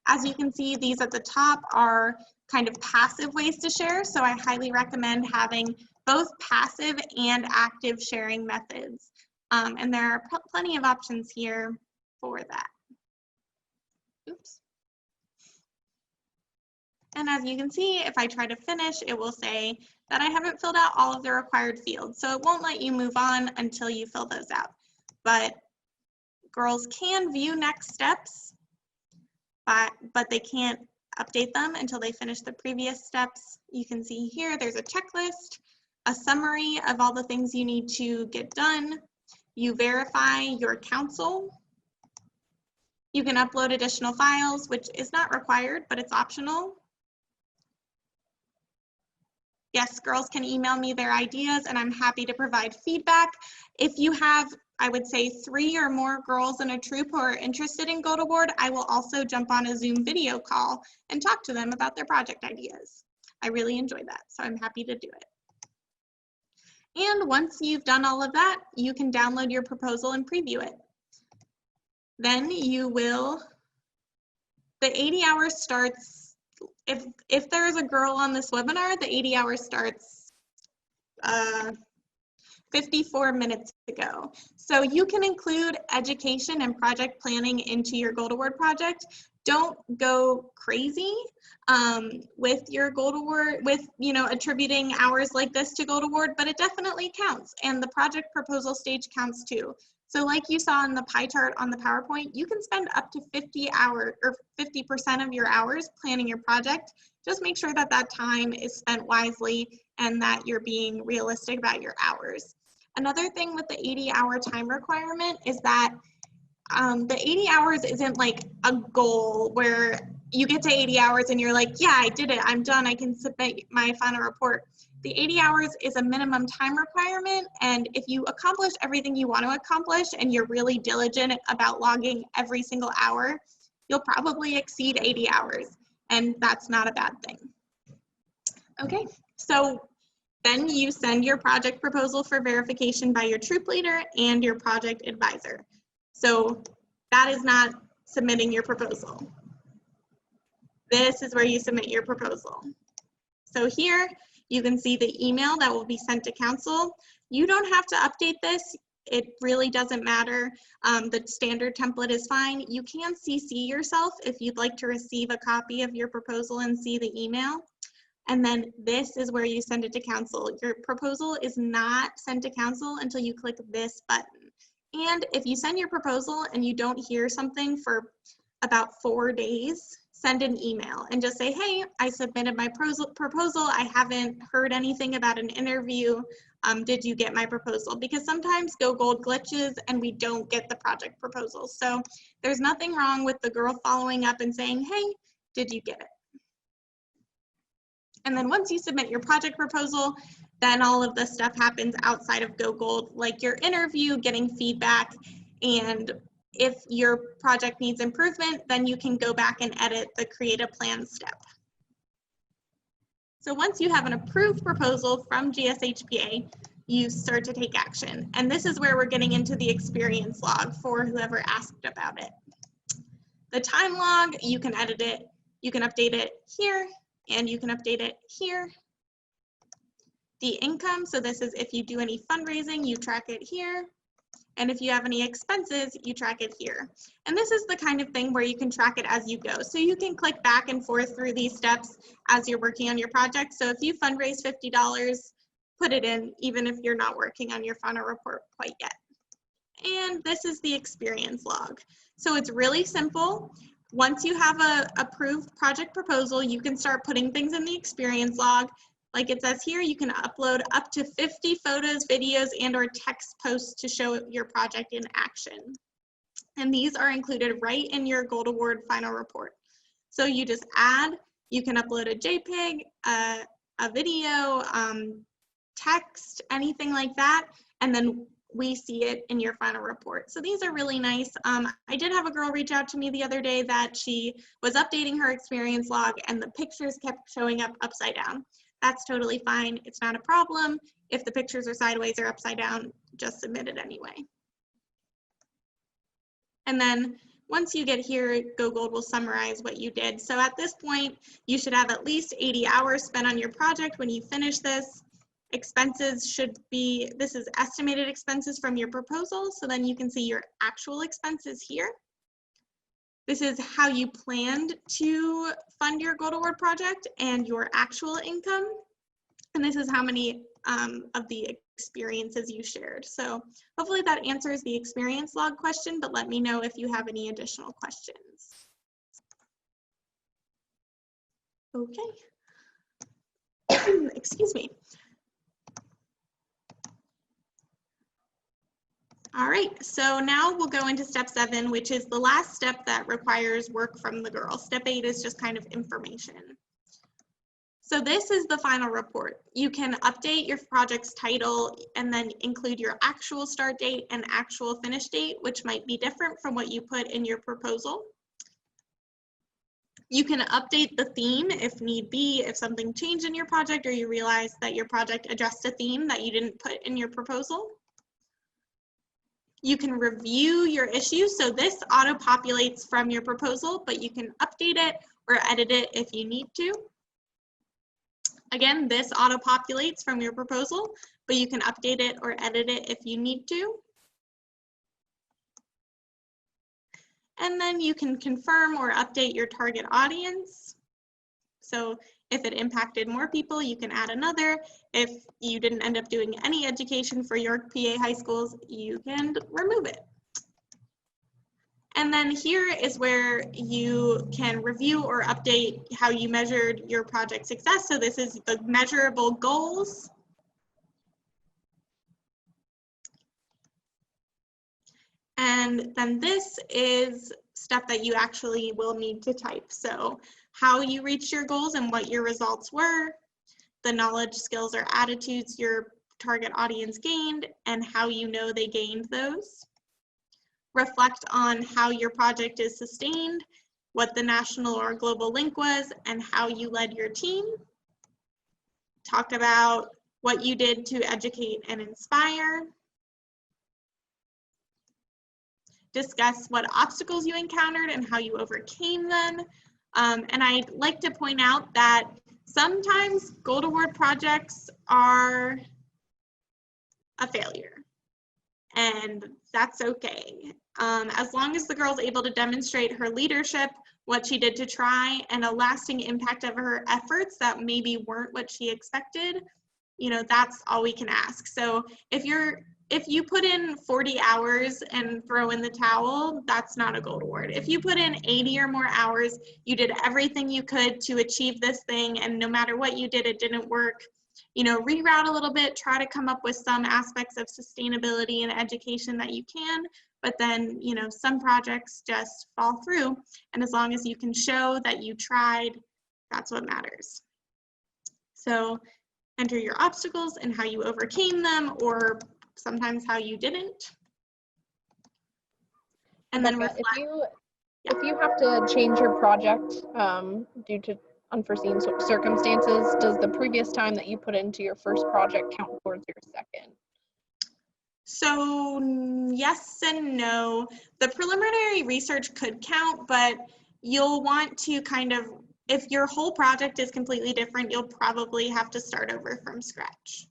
As you can see, these at the top are kind of passive ways to share. So I highly recommend having both passive and active sharing methods. And there are plenty of options here for that. Oops. And as you can see, if I try to finish, it will say that I haven't filled out all of the required fields. So it won't let you move on until you fill those out. But girls can view next steps, but they can't update them until they finish the previous steps. You can see here, there's a checklist, a summary of all the things you need to get done. You verify your council. You can upload additional files, which is not required, but it's optional. Yes, girls can email me their ideas and I'm happy to provide feedback. If you have, I would say, 3 or more girls in a troop who are interested in Gold Award, I will also jump on a Zoom video call and talk to them about their project ideas. I really enjoy that, so I'm happy to do it. And once you've done all of that, you can download your proposal and preview it. Then you will, the 80 hours starts, if there is a girl on this webinar, the 80 hours starts 54 minutes ago. So you can include education and project planning into your Gold Award project. Don't go crazy with your Gold Award, with, you know, attributing hours like this to Gold Award, but it definitely counts, and the project proposal stage counts too. So like you saw in the pie chart on the PowerPoint, you can spend up to 50 hours or 50% of your hours planning your project. Just make sure that that time is spent wisely and that you're being realistic about your hours. Another thing with the 80-hour time requirement is that the 80 hours isn't like a goal where you get to 80 hours and you're like, yeah, I did it, I'm done, I can submit my final report. The 80 hours is a minimum time requirement, and if you accomplish everything you want to accomplish and you're really diligent about logging every single hour, you'll probably exceed 80 hours, and that's not a bad thing. Okay, so then you send your project proposal for verification by your troop leader and your project advisor. So that is not submitting your proposal. This is where you submit your proposal. So here you can see the email that will be sent to council. You don't have to update this. It really doesn't matter. The standard template is fine. You can CC yourself if you'd like to receive a copy of your proposal and see the email. And then this is where you send it to council. Your proposal is not sent to council until you click this button. And if you send your proposal and you don't hear something for about 4 days, send an email and just say, hey, I submitted my proposal. I haven't heard anything about an interview. Did you get my proposal? Because sometimes Go Gold glitches and we don't get the project proposal. So there's nothing wrong with the girl following up and saying, hey, did you get it? And then once you submit your project proposal, then all of the stuff happens outside of Go Gold, like your interview, getting feedback, and if your project needs improvement, then you can go back and edit the create a plan step. So once you have an approved proposal from GSHPA, you start to take action. And this is where we're getting into the experience log for whoever asked about it. The time log, you can edit it, you can update it here, and you can update it here. The income, so this is if you do any fundraising, you track it here. And if you have any expenses, you track it here. And this is the kind of thing where you can track it as you go. So you can click back and forth through these steps as you're working on your project. So if you fundraise $50, put it in, even if you're not working on your final report quite yet. And this is the experience log. So it's really simple. Once you have a approved project proposal, you can start putting things in the experience log. Like it says here, you can upload up to 50 photos, videos, and or text posts to show your project in action. And these are included right in your Gold Award final report. So you just add, you can upload a JPEG, a video, text, anything like that, and then we see it in your final report. So these are really nice. I did have a girl reach out to me the other day that she was updating her experience log and the pictures kept showing up upside down. That's totally fine. It's not a problem. If the pictures are sideways or upside down, just submit it anyway. And then once you get here, Go Gold will summarize what you did. So at this point, you should have at least 80 hours spent on your project when you finish this. Expenses should be, this is estimated expenses from your proposal. So then you can see your actual expenses here. This is how you planned to fund your Gold Award project and your actual income. And this is how many of the experiences you shared. So hopefully that answers the experience log question, but let me know if you have any additional questions. Okay. Excuse me. All right, so now we'll go into step 7, which is the last step that requires work from the girl. Step 8 is just kind of information. So this is the final report. You can update your project's title and then include your actual start date and actual finish date, which might be different from what you put in your proposal. You can update the theme if need be, if something changed in your project or you realize that your project addressed a theme that you didn't put in your proposal. You can review your issues. So this auto-populates from your proposal, but you can update it or edit it if you need to. Again, this auto-populates from your proposal, but you can update it or edit it if you need to. And then you can confirm or update your target audience. So if it impacted more people, you can add another. If you didn't end up doing any education for York, PA high schools, you can remove it. And then here is where you can review or update how you measured your project success. So this is the measurable goals. And then this is stuff that you actually will need to type. So how you reached your goals and what your results were. the knowledge, skills, or attitudes your target audience gained and how you know they gained those. Reflect on how your project is sustained, what the national or global link was, and how you led your team. Talk about what you did to educate and inspire. Discuss what obstacles you encountered and how you overcame them. And I'd like to point out that sometimes Gold Award projects are a failure, and that's okay. As long as the girl's able to demonstrate her leadership, what she did to try, and a lasting impact of her efforts that maybe weren't what she expected, you know, that's all we can ask. So if you put in 40 hours and throw in the towel, that's not a Gold Award. If you put in 80 or more hours, you did everything you could to achieve this thing, and no matter what you did, it didn't work, you know, reroute a little bit, try to come up with some aspects of sustainability and education that you can, but then, you know, some projects just fall through. And as long as you can show that you tried, that's what matters. So enter your obstacles and how you overcame them, or sometimes how you didn't. And then reflect. If you have to change your project due to unforeseen circumstances, does the previous time that you put into your first project count towards your second? So yes and no. The preliminary research could count, but you'll want to kind of, if your whole project is completely different, you'll probably have to start over from scratch.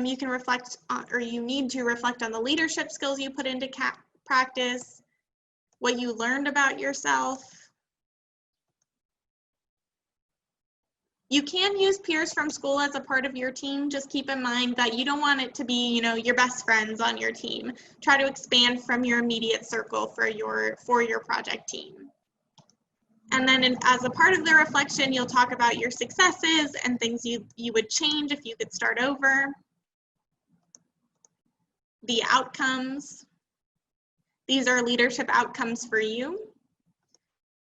You can reflect on, or you need to reflect on the leadership skills you put into practice, what you learned about yourself. You can use peers from school as a part of your team. Just keep in mind that you don't want it to be, you know, your best friends on your team. Try to expand from your immediate circle for your project team. And then as a part of the reflection, you'll talk about your successes and things you would change if you could start over. The outcomes. These are leadership outcomes for you.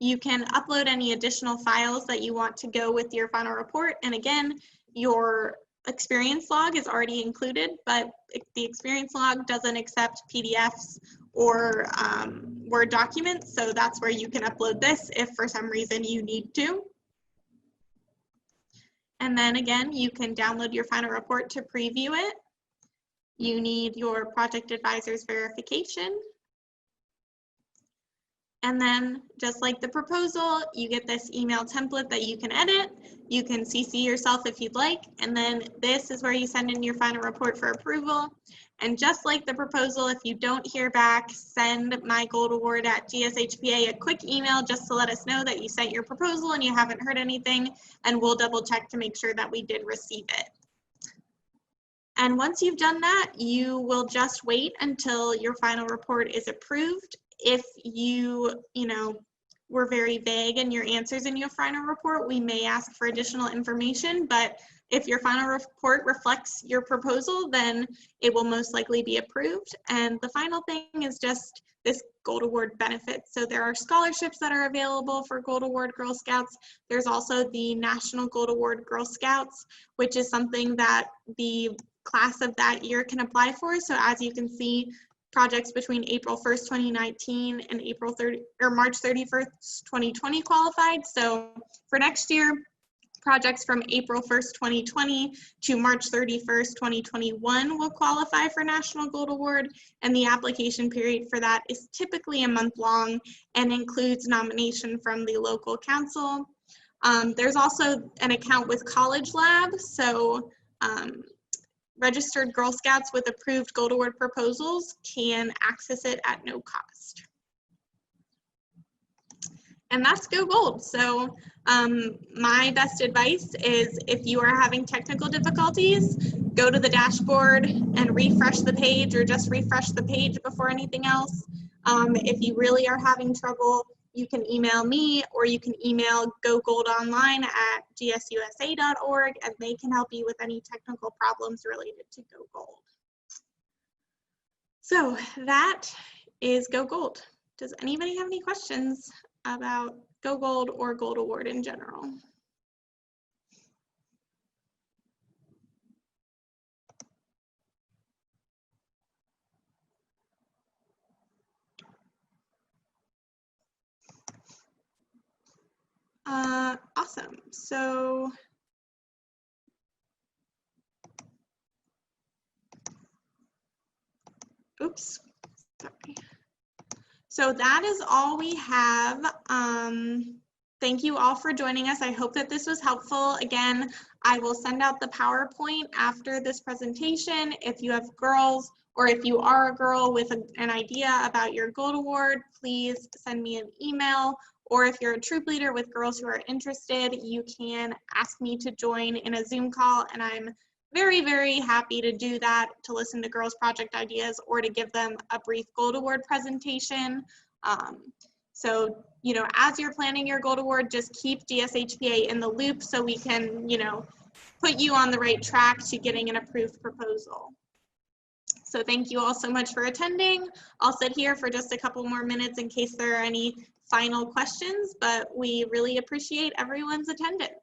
You can upload any additional files that you want to go with your final report. And again, your experience log is already included, but the experience log doesn't accept PDFs or Word documents. So that's where you can upload this if for some reason you need to. And then again, you can download your final report to preview it. You need your project advisor's verification. And then just like the proposal, you get this email template that you can edit. You can CC yourself if you'd like. And then this is where you send in your final report for approval. And just like the proposal, if you don't hear back, send my Gold Award at GSHPA a quick email just to let us know that you sent your proposal and you haven't heard anything, and we'll double check to make sure that we did receive it. And once you've done that, you will just wait until your final report is approved. If you were very vague in your answers in your final report, we may ask for additional information, but if your final report reflects your proposal, then it will most likely be approved. And the final thing is just this Gold Award benefit. So there are scholarships that are available for Gold Award Girl Scouts. There's also the National Gold Award Girl Scouts, which is something that the class of that year can apply for. So as you can see, projects between April 1st, 2019 and March 31st, 2020 qualified. So for next year, projects from April 1st, 2020 to March 31st, 2021 will qualify for National Gold Award, and the application period for that is typically a month long and includes nomination from the local council. There's also an account with College Lab, so registered Girl Scouts with approved Gold Award proposals can access it at no cost. And that's Go Gold. So my best advice is if you are having technical difficulties, go to the dashboard and refresh the page, or just refresh the page before anything else. If you really are having trouble, you can email me, or you can email gogoldonline@gsusa.org, and they can help you with any technical problems related to Go Gold. So that is Go Gold. Does anybody have any questions about Go Gold or Gold Award in general. Awesome. So oops, sorry. So that is all we have. Thank you all for joining us. I hope that this was helpful. Again, I will send out the PowerPoint after this presentation. If you have girls, or if you are a girl with an idea about your Gold Award, please send me an email. Or if you're a troop leader with girls who are interested, you can ask me to join in a Zoom call, and I'm very, very happy to do that, to listen to girls' project ideas or to give them a brief Gold Award presentation. So, you know, as you're planning your Gold Award, just keep GSHPA in the loop so we can, you know, put you on the right track to getting an approved proposal. So thank you all so much for attending. I'll sit here for just a couple more minutes in case there are any final questions, but we really appreciate everyone's attendance.